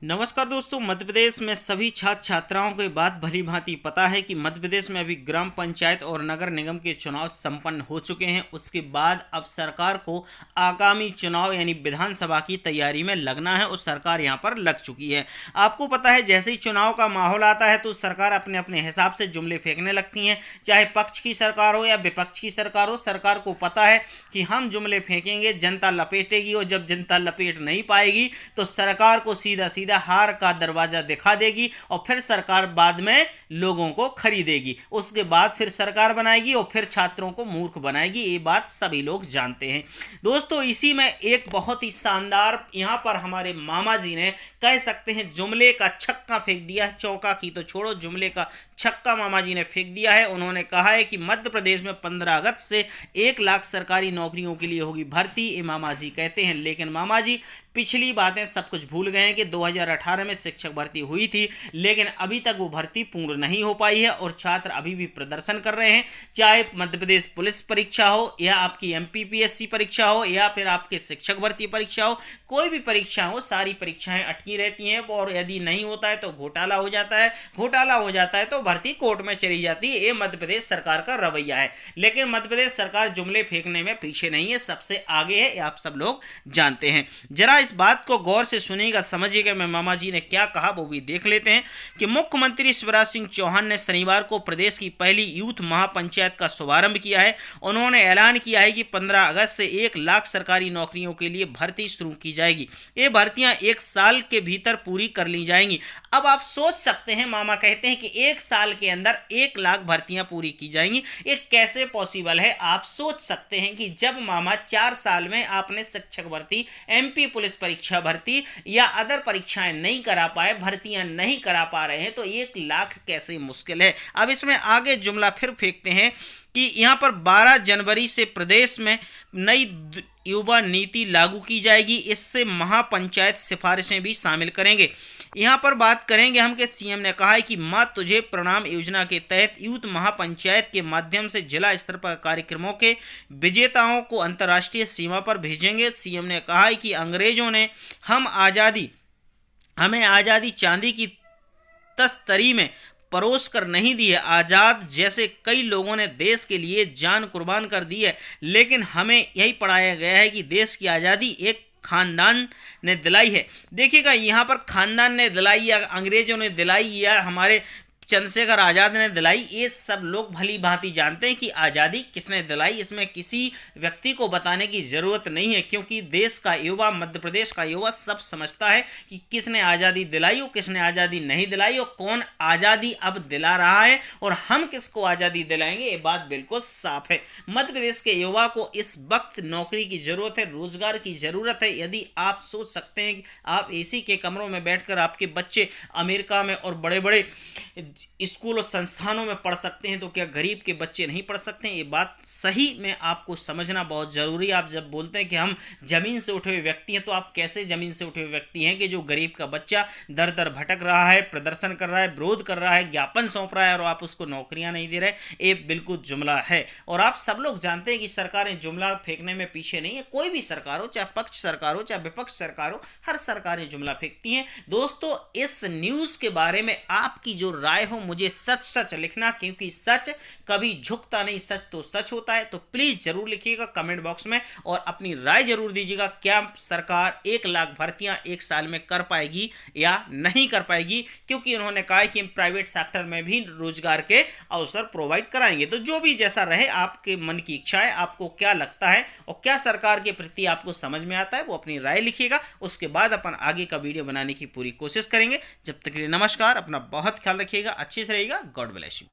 नमस्कार दोस्तों। मध्य प्रदेश में सभी छात्र छात्राओं को ये बात भली भांति पता है कि मध्य प्रदेश में अभी ग्राम पंचायत और नगर निगम के चुनाव संपन्न हो चुके हैं। उसके बाद अब सरकार को आगामी चुनाव यानी विधानसभा की तैयारी में लगना है और सरकार यहां पर लग चुकी है। आपको पता है, जैसे ही चुनाव का माहौल आता है तो सरकार अपने अपने हिसाब से जुमले फेंकने लगती हैं, चाहे पक्ष की सरकार हो या विपक्ष की सरकार हो। सरकार को पता है कि हम जुमले फेंकेंगे, जनता लपेटेगी, और जब जनता लपेट नहीं पाएगी तो सरकार को सीधा सीधा हार का दरवाजा दिखा देगी और फिर सरकार बाद में लोगों को खरीदेगी। उसके बाद फिर सरकार बनाएगी और फिर छात्रों को मूर्ख बनाएगी। ये बात सभी लोग जानते हैं। दोस्तों, इसी में एक बहुत ही शानदार यहां पर हमारे मामा जी ने, कह सकते हैं, जुमले का छक्का फेंक दिया। चौका की तो छोड़ो, जुमले का छक्का मामा जी ने फेंक दिया है। उन्होंने कहा है कि मध्य प्रदेश में 15 अगस्त से 1 लाख सरकारी नौकरियों के लिए होगी भर्ती। ये मामा जी कहते हैं, लेकिन मामा जी पिछली बातें सब कुछ भूल गए हैं कि 2018 में शिक्षक भर्ती हुई थी, लेकिन अभी तक वो भर्ती पूर्ण नहीं हो पाई है और छात्र अभी भी प्रदर्शन कर रहे हैं। चाहे मध्य प्रदेश पुलिस परीक्षा हो या आपकी एमपीपीएससी परीक्षा हो या फिर आपके शिक्षक भर्ती परीक्षा हो, कोई भी परीक्षा हो, सारी परीक्षाएं अटकी रहती हैं और यदि नहीं होता है तो घोटाला हो जाता है। घोटाला हो जाता है तो भर्ती कोर्ट में चली जाती है। ये मध्य प्रदेश सरकार का रवैया है। लेकिन मध्य प्रदेश सरकार जुमले फेंकने में पीछे नहीं है, सबसे आगे है, आप सब लोग जानते हैं। जरा इस बात को गौर से सुनिएगा, समझिएगा मैं मामा जी ने क्या कहा वो भी देख लेते हैं कि मुख्यमंत्री शिवराज सिंह चौहान ने शनिवार को प्रदेश की पहली यूथ महापंचायत का शुभारंभ किया है। उन्होंने ऐलान किया है कि 15 अगस्त से 1 लाख सरकारी नौकरियों के लिए भर्ती शुरू की जाएगी। ये भर्तियां 1 साल के भीतर पूरी कर ली जाएंगी। अब आप सोच सकते हैं, मामा कहते हैं कि 1 साल के अंदर 1 लाख भर्तियां पूरी की जाएंगी। ये कैसे पॉसिबल है? आप सोच सकते हैं कि जब मामा 4 साल में आपने शिक्षक भर्ती, एमपी पुलिस परीक्षा भर्ती या अदर परीक्षाएं नहीं करा पाए, भर्तियां नहीं करा पा रहे हैं, तो 1 लाख कैसे मुश्किल है। अब इसमें आगे जुमला फिर फेंकते हैं कि यहां पर 12 जनवरी से प्रदेश में नई युवा नीति लागू की जाएगी। इससे महापंचायत सिफारिशें भी शामिल करेंगे। यहां पर बात करेंगे हम कि सीएम ने कहा है कि मां तुझे प्रणाम योजना के तहत यूथ महापंचायत के माध्यम से जिला स्तर पर कार्यक्रमों के विजेताओं को अंतर्राष्ट्रीय सीमा पर भेजेंगे। सीएम ने कहा है कि अंग्रेजों ने हमें आज़ादी चांदी की तस्तरी में परोस कर नहीं दी है। आज़ाद जैसे कई लोगों ने देश के लिए जान कुर्बान कर दी है, लेकिन हमें यही पढ़ाया गया है कि देश की आज़ादी एक खानदान ने दिलाई है। देखिएगा, यहाँ पर खानदान ने दिलाई या अंग्रेजों ने दिलाई या हमारे चंद्रशेखर आज़ाद ने दिलाई, ये सब लोग भली भांति जानते हैं कि आज़ादी किसने दिलाई। इसमें किसी व्यक्ति को बताने की ज़रूरत नहीं है, क्योंकि देश का युवा, मध्य प्रदेश का युवा सब समझता है कि किसने आज़ादी दिलाई और किसने आज़ादी नहीं दिलाई और कौन आज़ादी अब दिला रहा है और हम किसको आज़ादी दिलाएंगे। ये बात बिल्कुल साफ है। मध्य प्रदेश के युवा को इस वक्त नौकरी की ज़रूरत है, रोजगार की ज़रूरत है। यदि आप सोच सकते हैं कि आप एसी के कमरों में बैठकर आपके बच्चे अमेरिका में और बड़े बड़े स्कूल और संस्थानों में पढ़ सकते हैं, तो क्या गरीब के बच्चे नहीं पढ़ सकते हैं? ये बात सही में आपको समझना बहुत जरूरी है। आप जब बोलते हैं कि हम जमीन से उठे हुए व्यक्ति हैं, तो आप कैसे जमीन से उठे हुए व्यक्ति हैं कि जो गरीब का बच्चा दर दर भटक रहा है, प्रदर्शन कर रहा है, विरोध कर रहा है, ज्ञापन सौंप रहा है और आप उसको नौकरियां नहीं दे रहे? ये बिल्कुल जुमला है। और आप सब लोग जानते हैं कि सरकारें जुमला फेंकने में पीछे नहीं है। कोई भी सरकार हो, चाहे पक्ष सरकार हो चाहे विपक्ष सरकार हो, हर सरकारें जुमला फेंकती हैं। दोस्तों, इस न्यूज के बारे में आपकी जो राय हो मुझे सच सच लिखना, क्योंकि सच कभी झुकता नहीं, सच तो सच होता है। तो प्लीज जरूर लिखिएगा कमेंट बॉक्स में और अपनी राय जरूर दीजिएगा। क्या सरकार 1 लाख भर्तियां 1 साल में कर पाएगी या नहीं कर पाएगी? क्योंकि उन्होंने कहा है कि हम प्राइवेट सेक्टर में भी रोजगार के अवसर प्रोवाइड कराएंगे। तो जो भी जैसा रहे, आपके मन की इच्छा है, आपको क्या लगता है और क्या सरकार के प्रति आपको समझ में आता है, वो अपनी राय लिखिएगा। उसके बाद अपन आगे का वीडियो बनाने की पूरी कोशिश करेंगे। जब तक के लिए नमस्कार, अपना बहुत ख्याल रखिएगा, अच्छे से रहिएगा। God bless you.